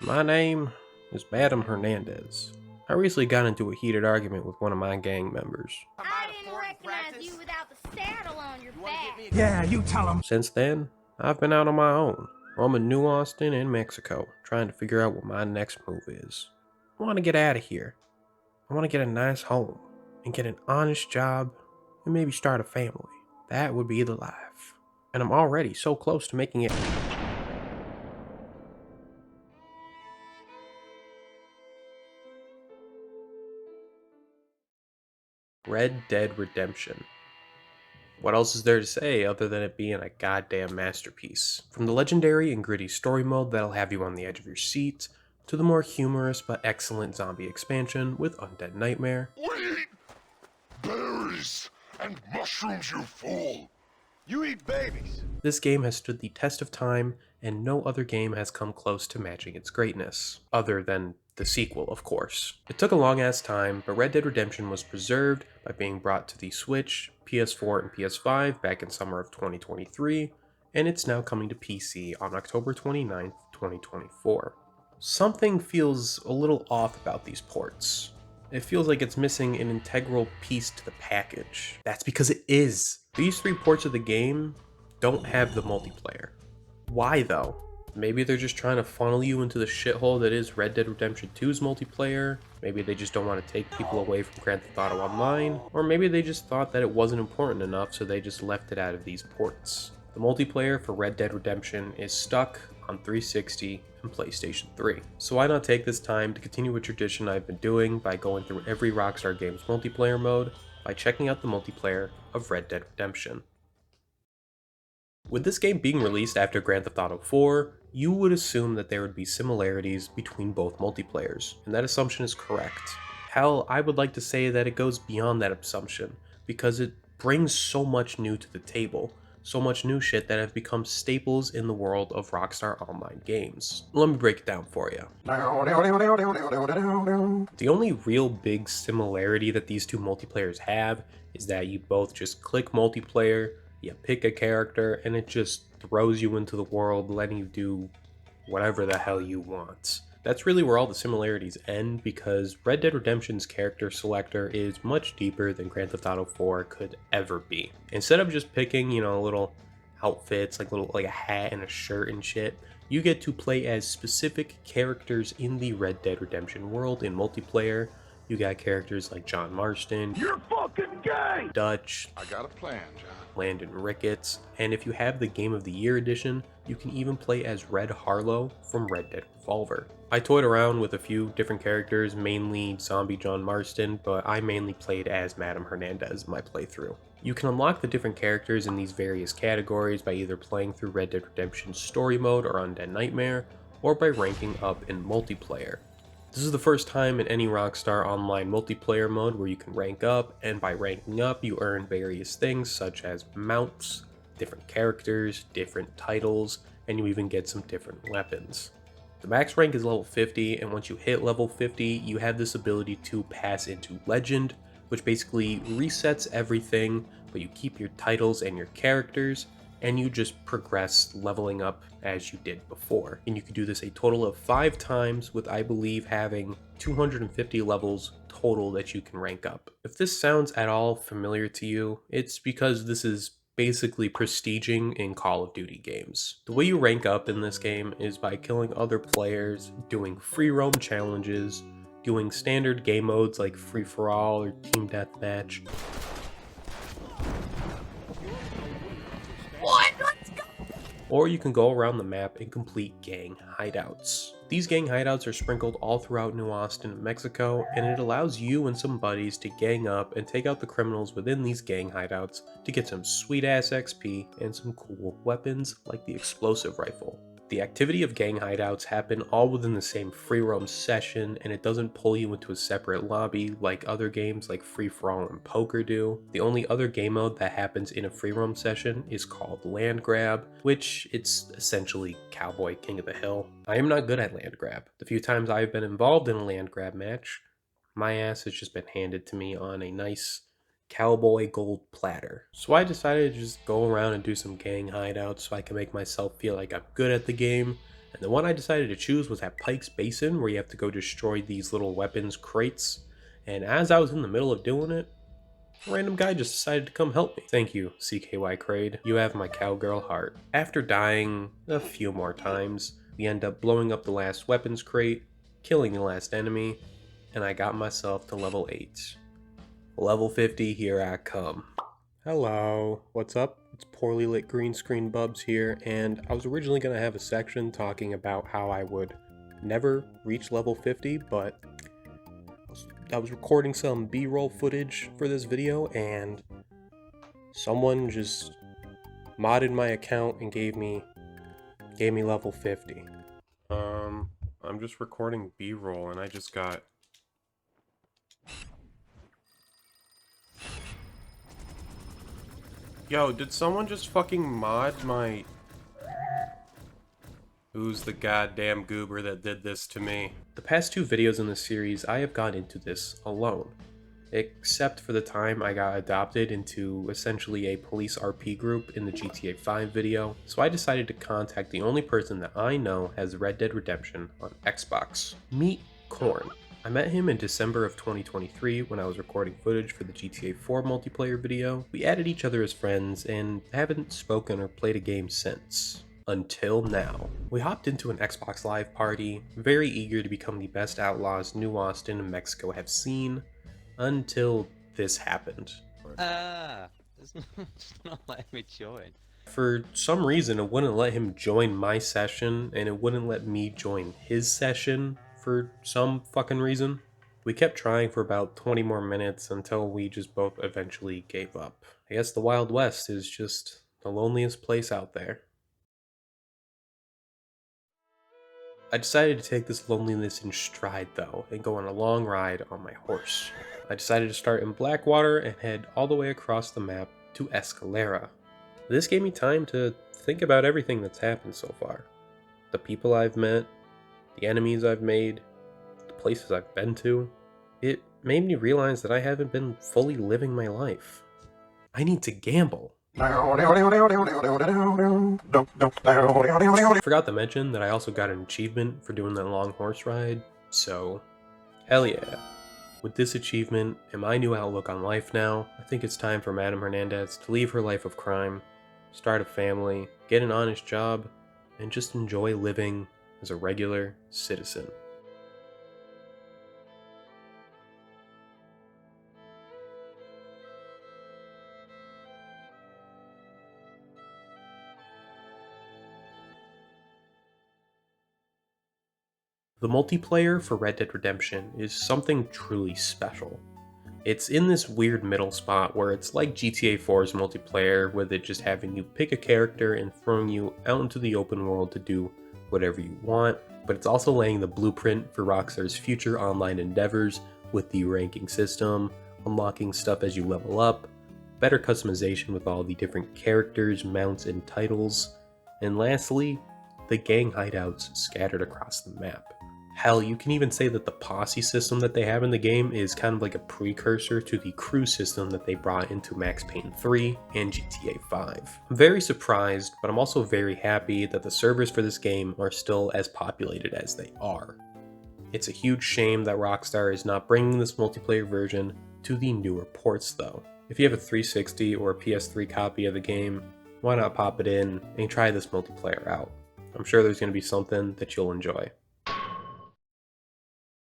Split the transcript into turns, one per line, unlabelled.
My name is Madam Hernandez. I recently got into a heated argument with one of my gang members.
I didn't recognize you without the saddle on your back.
Yeah, you tell him.
Since then, I've been out on my own, roaming New Austin and Mexico, trying to figure out what my next move is. I want to get out of here. I want to get a nice home and get an honest job and maybe start a family. That would be the life. And I'm already so close to making it. Red Dead Redemption. What else is there to say other than it being a goddamn masterpiece? From the legendary and gritty story mode that'll have you on the edge of your seat, to the more humorous but excellent zombie expansion with Undead Nightmare.
Wait! Berries and mushrooms, you fool!
You eat babies.
This game has stood the test of time, and no other game has come close to matching its greatness, other than the sequel, of course. It took a long ass time, but Red Dead Redemption was preserved by being brought to the Switch, PS4, and PS5 back in summer of 2023, and it's now coming to PC on October 29th, 2024. Something feels a little off about these ports. It feels like it's missing an integral piece to the package. That's because it is. These three ports of the game don't have the multiplayer. Why though? Maybe they're just trying to funnel you into the shithole that is Red Dead Redemption 2's multiplayer. Maybe they just don't want to take people away from Grand Theft Auto Online. Or maybe they just thought that it wasn't important enough, so they just left it out of these ports. The multiplayer for Red Dead Redemption is stuck on 360 and PlayStation 3. So why not take this time to continue a tradition I've been doing by going through every Rockstar Games multiplayer mode by checking out the multiplayer of Red Dead Redemption. With this game being released after Grand Theft Auto 4, you would assume that there would be similarities between both multiplayers, and that assumption is correct. Hell, I would like to say that it goes beyond that assumption, because it brings so much new to the table, so much new shit that have become staples in the world of Rockstar Online games. Let me break it down for you. The only real big similarity that these two multiplayers have is that you both just click multiplayer, you pick a character, and it just throws you into the world, letting you do whatever the hell you want. That's really where all the similarities end, because Red Dead Redemption's character selector is much deeper than Grand Theft Auto 4 could ever be. Instead of just picking, little outfits, like a hat and a shirt and shit, you get to play as specific characters in the Red Dead Redemption world in multiplayer. You got characters like John Marston,
You're fucking gay.
Dutch,
I got a plan, John.
Landon Ricketts, and if you have the Game of the Year edition, you can even play as Red Harlow from Red Dead Revolver. I toyed around with a few different characters, mainly Zombie John Marston, but I mainly played as Madam Hernandez in my playthrough. You can unlock the different characters in these various categories by either playing through Red Dead Redemption Story Mode or Undead Nightmare, or by ranking up in multiplayer. This is the first time in any Rockstar Online multiplayer mode where you can rank up, and by ranking up you earn various things such as mounts, different characters, different titles, and you even get some different weapons. The max rank is level 50, and once you hit level 50, you have this ability to pass into Legend, which basically resets everything, but you keep your titles and your characters, and you just progress leveling up as you did before. And you can do this a total of 5 times, with I believe having 250 levels total that you can rank up. If this sounds at all familiar to you, it's because this is basically prestiging in Call of Duty games. The way you rank up in this game is by killing other players, doing free roam challenges, doing standard game modes like free for all or team deathmatch. Or you can go around the map and complete gang hideouts. These gang hideouts are sprinkled all throughout New Austin, Mexico, and it allows you and some buddies to gang up and take out the criminals within these gang hideouts to get some sweet ass XP and some cool weapons like the explosive rifle. The activity of gang hideouts happen all within the same free roam session, and it doesn't pull you into a separate lobby like other games like Free For All and Poker do. The only other game mode that happens in a free roam session is called Land Grab, which it's essentially Cowboy King of the Hill. I am not good at Land Grab. The few times I've been involved in a Land Grab match, my ass has just been handed to me on a nice cowboy gold platter. So I decided to just go around and do some gang hideouts so I can make myself feel like I'm good at the game, And the one I decided to choose was at Pike's Basin, where you have to go destroy these little weapons crates. And as I was in the middle of doing it, a random guy just decided to come help me. Thank you, CKY Kraid. You have my cowgirl heart. After dying a few more times, we end up blowing up the last weapons crate, killing the last enemy, and I got myself to level 8. Level 50, here I come. Hello, what's up? It's Poorly Lit Green Screen Bubs here, and I was originally going to have a section talking about how I would never reach level 50, but I was recording some B-roll footage for this video, and someone just modded my account and gave me level 50. I'm just recording B-roll, and I just got... Yo, did someone just fucking mod my... Who's the goddamn goober that did this to me? The past 2 videos in this series, I have gone into this alone. Except for the time I got adopted into essentially a police RP group in the GTA 5 video, so I decided to contact the only person that I know has Red Dead Redemption on Xbox. Meet Korn. I met him in December of 2023 when I was recording footage for the GTA 4 multiplayer video. We added each other as friends and haven't spoken or played a game since. Until now. We hopped into an Xbox Live party, very eager to become the best outlaws New Austin and Mexico have seen, until this happened.
It's not letting me join.
For some reason, it wouldn't let him join my session, and it wouldn't let me join his session for some fucking reason. We kept trying for about 20 more minutes until we just both eventually gave up. I guess the Wild West is just the loneliest place out there. I decided to take this loneliness in stride though, and go on a long ride on my horse. I decided to start in Blackwater and head all the way across the map to Escalera. This gave me time to think about everything that's happened so far. The people I've met, the enemies I've made, the places I've been to. It made me realize that I haven't been fully living my life. I need to gamble. Forgot to mention that I also got an achievement for doing that long horse ride, so hell yeah. With this achievement and my new outlook on life now, I think it's time for Madame Hernandez to leave her life of crime, start a family, get an honest job, and just enjoy living as a regular citizen. The multiplayer for Red Dead Redemption is something truly special. It's in this weird middle spot where it's like GTA 4's multiplayer, with it just having you pick a character and throwing you out into the open world to do whatever you want, but it's also laying the blueprint for Rockstar's future online endeavors with the ranking system, unlocking stuff as you level up, better customization with all the different characters, mounts, and titles, and lastly, the gang hideouts scattered across the map. Hell, you can even say that the posse system that they have in the game is kind of like a precursor to the crew system that they brought into Max Payne 3 and GTA 5. I'm very surprised, but I'm also very happy that the servers for this game are still as populated as they are. It's a huge shame that Rockstar is not bringing this multiplayer version to the newer ports though. If you have a 360 or a PS3 copy of the game, why not pop it in and try this multiplayer out? I'm sure there's going to be something that you'll enjoy.